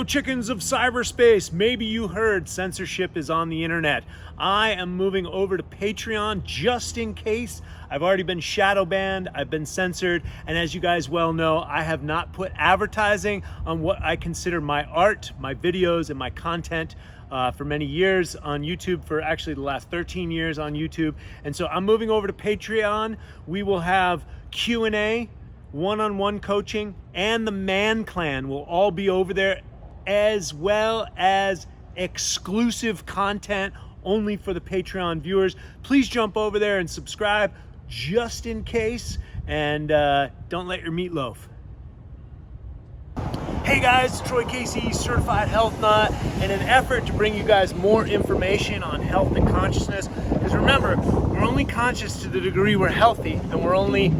chickens of cyberspace. Maybe you heard censorship is on the internet. I am moving over to Patreon just in case. I've already been shadow banned, I've been censored, and as you guys well know, I have not put advertising on what I consider my art, my videos, and my content for many years on YouTube, for actually the last 13 years on YouTube. And so I'm moving over to Patreon. We will have Q&A, one-on-one coaching, and the Man Clan will all be over there, as well as exclusive content only for the Patreon viewers. Please jump over there and subscribe just in case, and don't let your meat loaf. Hey guys, Troy Casey, certified health nut, in an effort to bring you guys more information on health and consciousness. Because remember, we're only conscious to the degree we're healthy, and we're only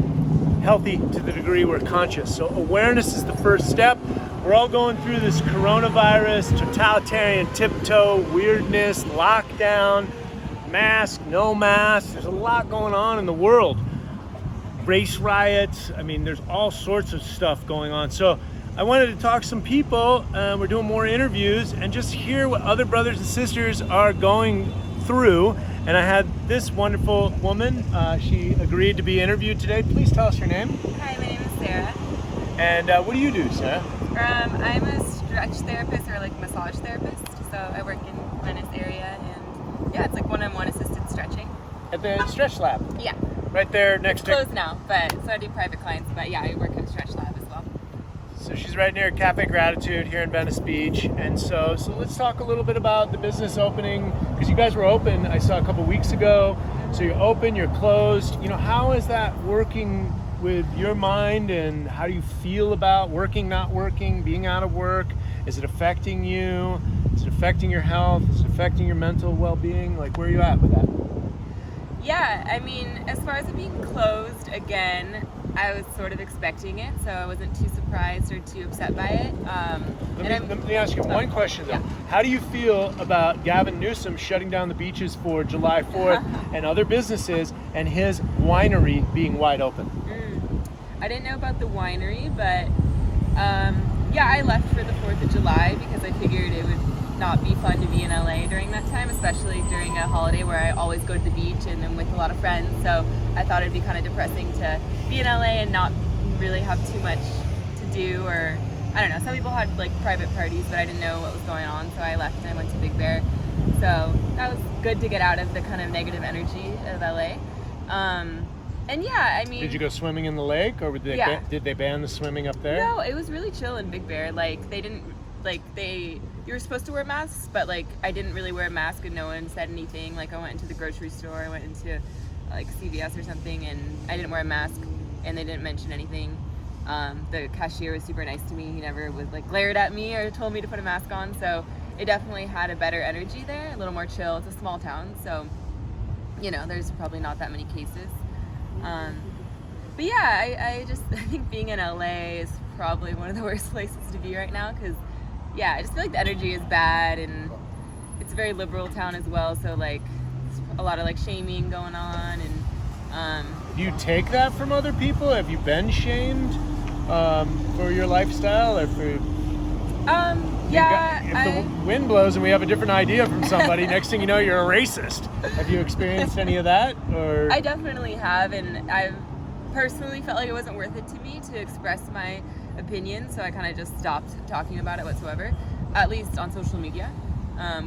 healthy to the degree we're conscious. So awareness is the first step. We're all going through this coronavirus, totalitarian tiptoe, weirdness, lockdown, mask, no mask. There's a lot going on in the world. Race riots, I mean, there's all sorts of stuff going on. So I wanted to talk to some people. We're doing more interviews and just hear what other brothers and sisters are going through. And I had this wonderful woman. She agreed to be interviewed today. Please tell us your name. Hi, my name is Sarah. And what do you do, Sarah? I'm a stretch therapist, or like massage therapist. So I work in Venice area, and yeah, it's like one-on-one assisted stretching. At the Stretch Lab? Yeah. Right there next to... It's closed now, but so I do private clients, but yeah, I work at a stretch lab as well. So she's right near Cafe Gratitude here in Venice Beach. And so let's talk a little bit about the business opening, because you guys were open, I saw a couple weeks ago. So you're open, you're closed. You know, how is that working with your mind, and how do you feel about working, not working, being out of work? Is it affecting you? Is it affecting your health? Is it affecting your mental well-being? Like, where are you at with that? Yeah, I mean, as far as it being closed again, I was sort of expecting it, so I wasn't too surprised or too upset by it. Let me ask you one question though. Yeah. How do you feel about Gavin Newsom shutting down the beaches for July 4th and other businesses, and his winery being wide open? I didn't know about the winery, but yeah, I left for the 4th of July because I figured it would not be fun to be in LA during that time, especially during a holiday where I always go to the beach and I'm with a lot of friends. So I thought it'd be kind of depressing to be in LA and not really have too much to do, or I don't know. Some people had like private parties, but I didn't know what was going on, so I left and I went to Big Bear. So that was good to get out of the kind of negative energy of LA. And yeah, I mean... Did you go swimming in the lake, or did they ban the swimming up there? No, it was really chill in Big Bear. Like, they didn't, you were supposed to wear masks, but like, I didn't really wear a mask and no one said anything. Like, I went into the grocery store, I went into like CVS or something, and I didn't wear a mask, and they didn't mention anything. The cashier was super nice to me. He never was like glared at me or told me to put a mask on. So it definitely had a better energy there, a little more chill. It's a small town, so, you know, there's probably not that many cases. But yeah, I think being in LA is probably one of the worst places to be right now, because yeah, I just feel like the energy is bad, and it's a very liberal town as well, so like a lot of like shaming going on. And do you take that from other people? Have you been shamed for your lifestyle, or for if the wind blows and we have a different idea from somebody, next thing you know, you're a racist. Have you experienced any of that? Or I definitely have, and I've personally felt like it wasn't worth it to me to express my opinion, so I kind of just stopped talking about it whatsoever, at least on social media,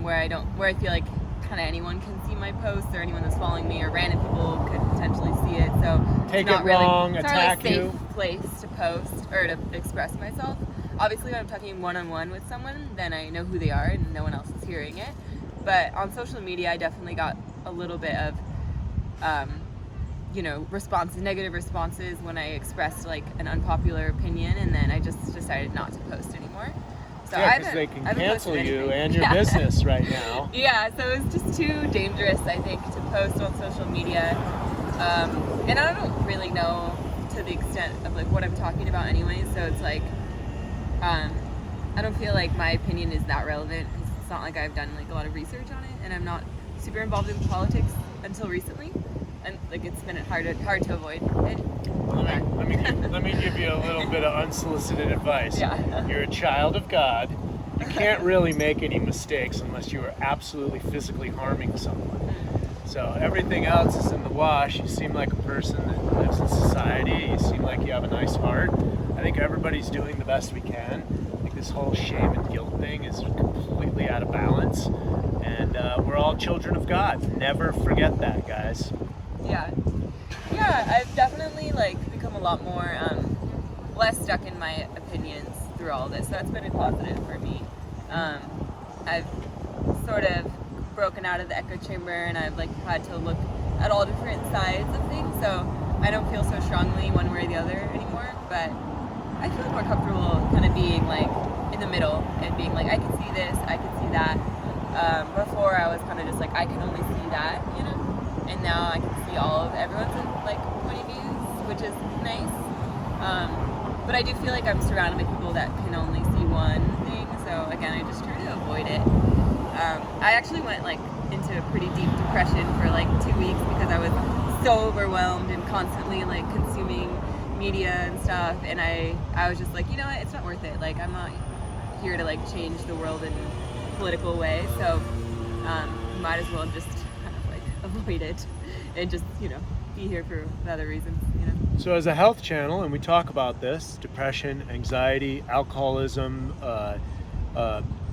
where I feel like kind of anyone can see my posts, or anyone that's following me, or random people could potentially see it. So take it wrong, attack you. It's not really a safe place to post or to express myself. Obviously, when I'm talking one-on-one with someone, then I know who they are and no one else is hearing it. But on social media, I definitely got a little bit of, negative responses when I expressed like an unpopular opinion, and then I just decided not to post anymore. So yeah, because they can cancel you and your business right now. Yeah, so it's just too dangerous, I think, to post on social media. And I don't really know to the extent of like what I'm talking about anyway, so it's like, I don't feel like my opinion is that relevant, because it's not like I've done like a lot of research on it, and I'm not super involved in politics until recently, and like it's been hard to avoid it. Let me give you a little bit of unsolicited advice. Yeah. You're a child of God. you can't really make any mistakes unless you are absolutely physically harming someone. So everything else is in the wash. You seem like a person that lives in society. You seem like you have a nice heart. I think everybody's doing the best we can. I think this whole shame and guilt thing is completely out of balance. And we're all children of God. Never forget that, guys. Yeah, I've definitely like become a lot more less stuck in my opinions through all this. So that's been a positive for me. I've sort of broken out of the echo chamber, and I've like had to look at all different sides of things. So I don't feel so strongly one way or the other anymore. But I feel more comfortable kind of being like in the middle and being like, I can see this, I can see that. Before I was kind of just like, I can only see that, you know. And now I can see all of everyone's like point of views, which is nice. But I do feel like I'm surrounded by people that can only see one thing. So again, I just try to avoid it. I actually went like into a pretty deep depression for like 2 weeks because I was so overwhelmed and constantly like consuming media and stuff. And I was just like, you know what, it's not worth it. Like I'm not here to like change the world in a political way. So might as well just kind of like avoid it and just, you know, be here for other reasons, you know. So as a health channel, and we talk about this, depression, anxiety, alcoholism,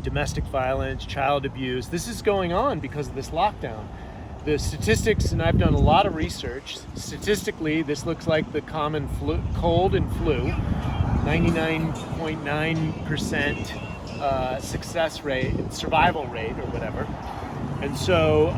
domestic violence, child abuse, this is going on because of this lockdown. The statistics, and I've done a lot of research, statistically this looks like the common cold and flu, 99.9% success rate, survival rate or whatever. And so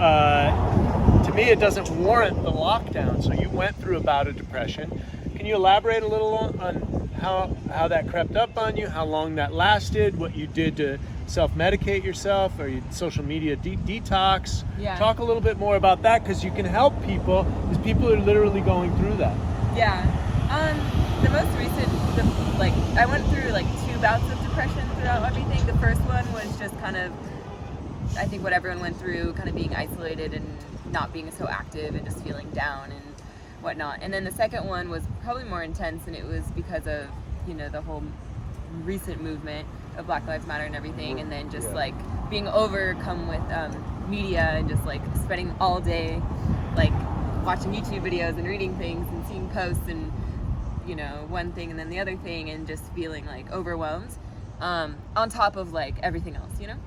to me it doesn't warrant the lockdown. So you went through a bout of depression. Can you elaborate a little on how that crept up on you, how long that lasted, what you did to self-medicate yourself, or you social media detox? Yeah. Talk a little bit more about that, because you can help people, because people are literally going through that. Yeah. The most recent, I went through like 2 bouts of depression throughout everything. The first one was just kind of, I think what everyone went through, kind of being isolated and not being so active and just feeling down and whatnot. And then the second one was probably more intense, and it was because of, you know, the whole recent movement of Black Lives Matter and everything, and then just like being overcome with media and just like spending all day like watching YouTube videos and reading things and seeing posts and, you know, one thing and then the other thing, and just feeling like overwhelmed on top of like everything else, you know.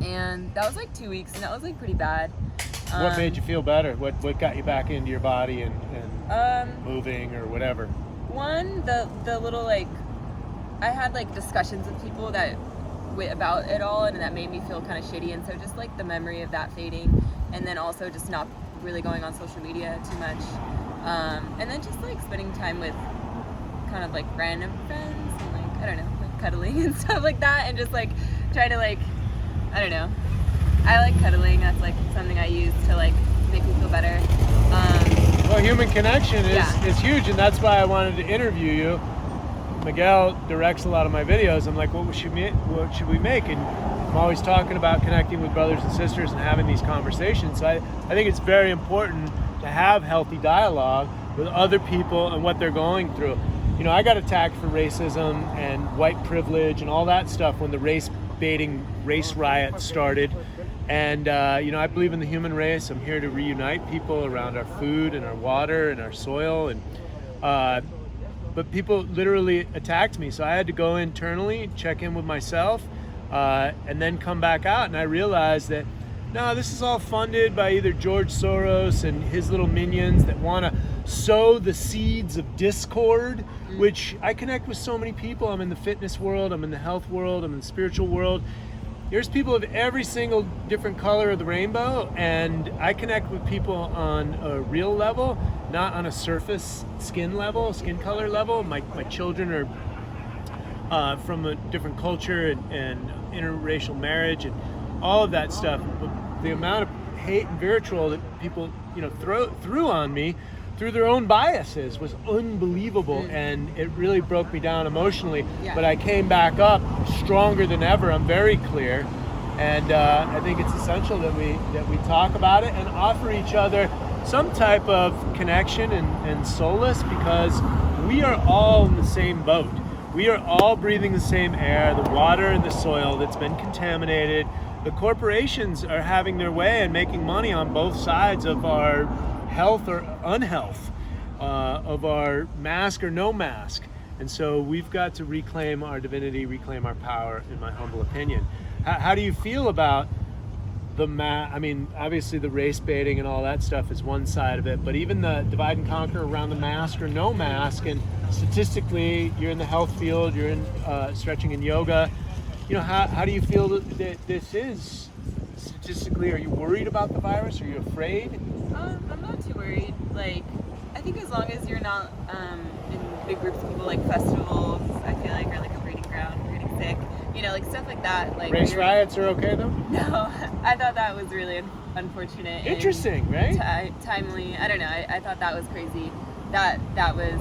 And that was like 2 weeks, and that was like pretty bad. What made you feel better? What got you back into your body and moving or whatever? One, the little like, I had like discussions with people about it all, and that made me feel kind of shitty. And so just like the memory of that fading, and then also just not really going on social media too much, and then just like spending time with kind of like random friends and like, I don't know, like cuddling and stuff like that, and just like trying to like, I don't know, I like cuddling. That's like something I use to like make me feel better. Well, human connection is huge, and that's why I wanted to interview you. Miguel directs a lot of my videos. I'm like, what should we make? And I'm always talking about connecting with brothers and sisters and having these conversations. So I think it's very important to have healthy dialogue with other people and what they're going through. You know, I got attacked for racism and white privilege and all that stuff when the race-baiting race riot started. And, you know, I believe in the human race. I'm here to reunite people around our food and our water and our soil. And but people literally attacked me. So I had to go internally, check in with myself, and then come back out. And I realized that, no, this is all funded by either George Soros and his little minions that want to sow the seeds of discord, which I connect with so many people. I'm in the fitness world, I'm in the health world, I'm in the spiritual world. There's people of every single different color of the rainbow, and I connect with people on a real level, not on a surface skin color level. My children are from a different culture and interracial marriage and all of that stuff. But the amount of hate and vitriol that people, you know, threw on me through their own biases was unbelievable, and it really broke me down emotionally. Yeah. But I came back up stronger than ever. I'm very clear, and I think it's essential that we talk about it and offer each other some type of connection and solace, because we are all in the same boat. We are all breathing the same air, the water and the soil that's been contaminated. The corporations are having their way and making money on both sides of our health or unhealth, of our mask or no mask. And so we've got to reclaim our divinity, reclaim our power, in my humble opinion. How do you feel about I mean, obviously the race baiting and all that stuff is one side of it, but even the divide and conquer around the mask or no mask, and statistically, you're in the health field, you're in stretching and yoga. How do you feel that this is statistically? Are you worried about the virus? Are you afraid? I'm not too worried. Like, I think as long as you're not in big groups of people, like festivals, I feel like are like a breeding ground for getting sick. Like stuff like that. Like race riots are okay though? No, I thought that was really unfortunate. Interesting, right? Timely. I don't know. I thought that was crazy. That was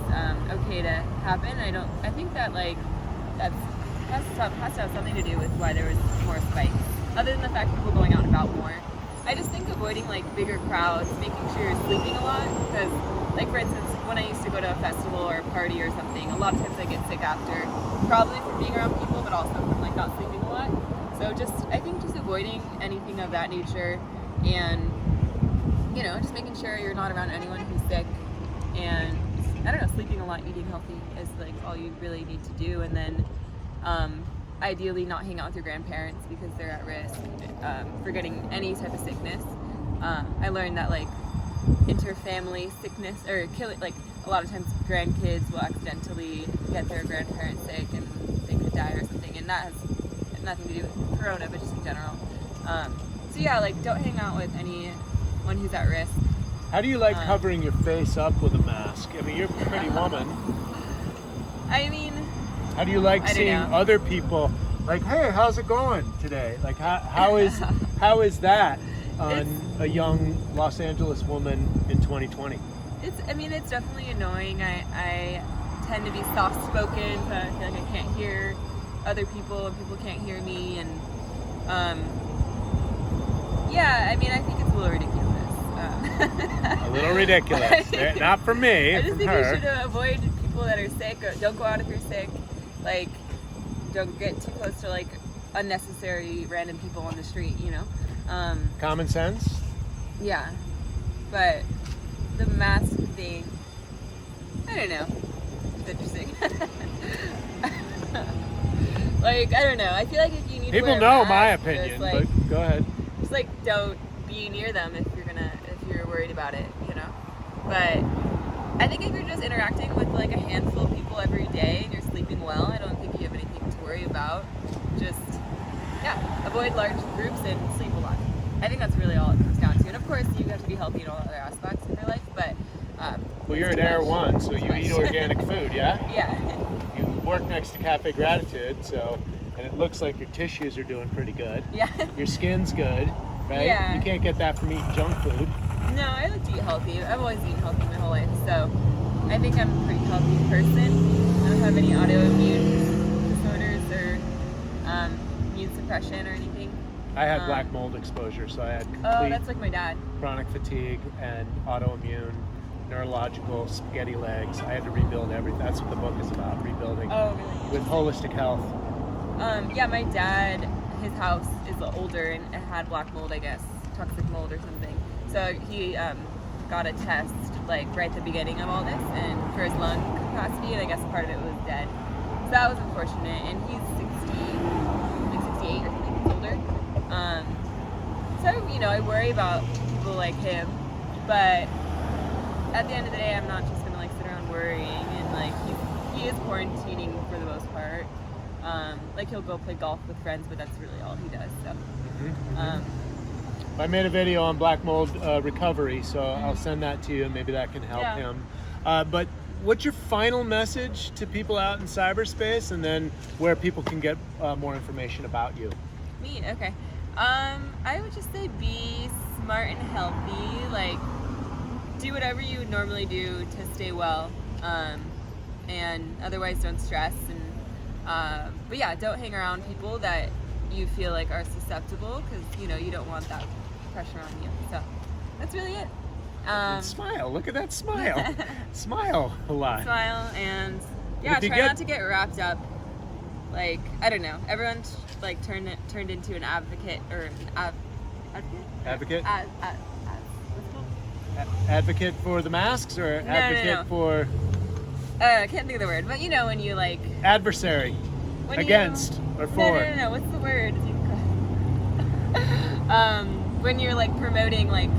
okay to happen. I think that like has to have something to do with why there was more spikes. Other than the fact people going out and about more. I just think avoiding like bigger crowds, making sure you're sleeping a lot, because like for instance, when I used to go to a festival or a party or something, a lot of times I get sick after, probably from being around people, but also from like not sleeping a lot. So I think just avoiding anything of that nature, and just making sure you're not around anyone who's sick, and I don't know, sleeping a lot, eating healthy is like all you really need to do, and then ideally not hang out with your grandparents because they're at risk for getting any type of sickness. I learned that like interfamily sickness or like a lot of times grandkids will accidentally get their grandparents sick and they could die or something, and that has nothing to do with corona but just in general. So yeah, like don't hang out with anyone who's at risk. How do you like covering your face up with a mask? I mean, you're a pretty woman. I mean, how do you like seeing other people like, hey, how's it going today? Like how is that on a young Los Angeles woman in 2020? It's definitely annoying. I tend to be soft-spoken, so I feel like I can't hear other people and people can't hear me, and I think it's a little ridiculous. A little ridiculous. Not for me. I just think her. we should avoid people that are sick. Don't go out if you're sick. Like, don't get too close to like unnecessary random people on the street. Common sense. Yeah, but the mask thing, I don't know. It's interesting. Like, I don't know. I feel like if you need people to wear a know mask, my opinion, but go ahead. Just like don't be near them if you're worried about it, But I think if you're just interacting with like a handful of people every day and you're sleeping well, I don't think you have anything to worry about. Just avoid large groups and sleep a lot. I think that's really all it comes down to. And of course, you have to be healthy in all other aspects of your life, but well, you're at Air One, so you eat organic food, yeah? Yeah. You work next to Cafe Gratitude, and it looks like your tissues are doing pretty good. Yeah. Your skin's good, right? Yeah. You can't get that from eating junk food. No, I like to eat healthy. I've always eaten healthy my whole life, so I think I'm a pretty healthy person. I don't have any autoimmune disorders or immune suppression or anything. I had black mold exposure, so I had complete that's like my dad. Chronic fatigue and autoimmune, neurological, spaghetti legs. I had to rebuild everything. That's what the book is about, rebuilding. Oh, really? With holistic health. My dad, his house is older and it had black mold, I guess, toxic mold or something. So he got a test like right at the beginning of all this, and for his lung capacity, and I guess part of it was dead. So that was unfortunate, and he's 68 or something, he's older. So I worry about people like him, but at the end of the day, I'm not just gonna like sit around worrying, and like he is quarantining for the most part. Like he'll go play golf with friends, but that's really all he does. So. I made a video on black mold recovery, so I'll send that to you, and maybe that can help him. But what's your final message to people out in cyberspace, and then where people can get more information about you? Me, okay. I would just say be smart and healthy. Like, do whatever you would normally do to stay well, and otherwise don't stress. And but yeah, don't hang around people that you feel like are susceptible, because you don't want that pressure on you. So that's really it. And smile. Look at that smile. Smile a lot. Smile, and Yeah, If you try get- not to get wrapped up. Like, I don't know. Everyone's like turned into an advocate or an Advocate? what's it called? Advocate for the masks or advocate for I can't think of the word, but you know when you like adversary, when against or for. No. What's the word? When you're like promoting like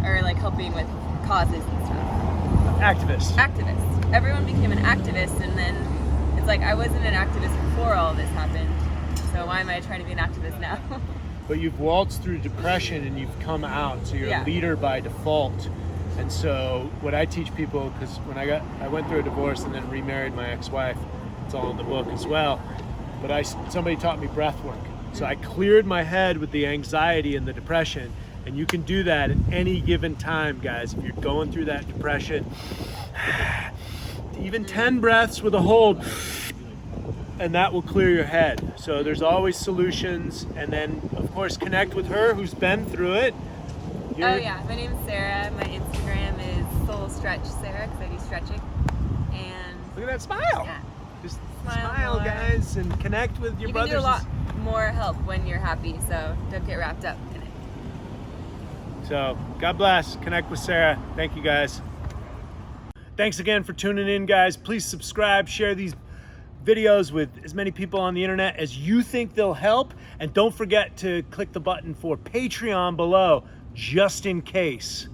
or like helping with causes and stuff. Activist. Everyone became an activist, and then it's like I wasn't an activist before all this happened. So why am I trying to be an activist now? But you've waltzed through depression and you've come out, so you're Yeah. a leader by default. And so what I teach people, because when I went through a divorce and then remarried my ex-wife, it's all in the book as well. But somebody taught me breath work. So I cleared my head with the anxiety and the depression. And you can do that at any given time, guys. If you're going through that depression, even 10 breaths with a hold, and that will clear your head. So there's always solutions. And then, of course, connect with her who's been through it. Oh yeah, my name's Sarah. My Instagram is Soul Stretch Sarah because I do stretching. And Look at that smile. yeah, Just Smile smile, more. guys, and connect with your you can brothers. do a lot more help when you're happy. So don't get wrapped up in it. So, God bless. Connect with Sarah. Thank you, guys. Thanks again for tuning in, guys. Please subscribe, share these videos with as many people on the internet as you think they'll help. And don't forget to click the button for Patreon below, just in case.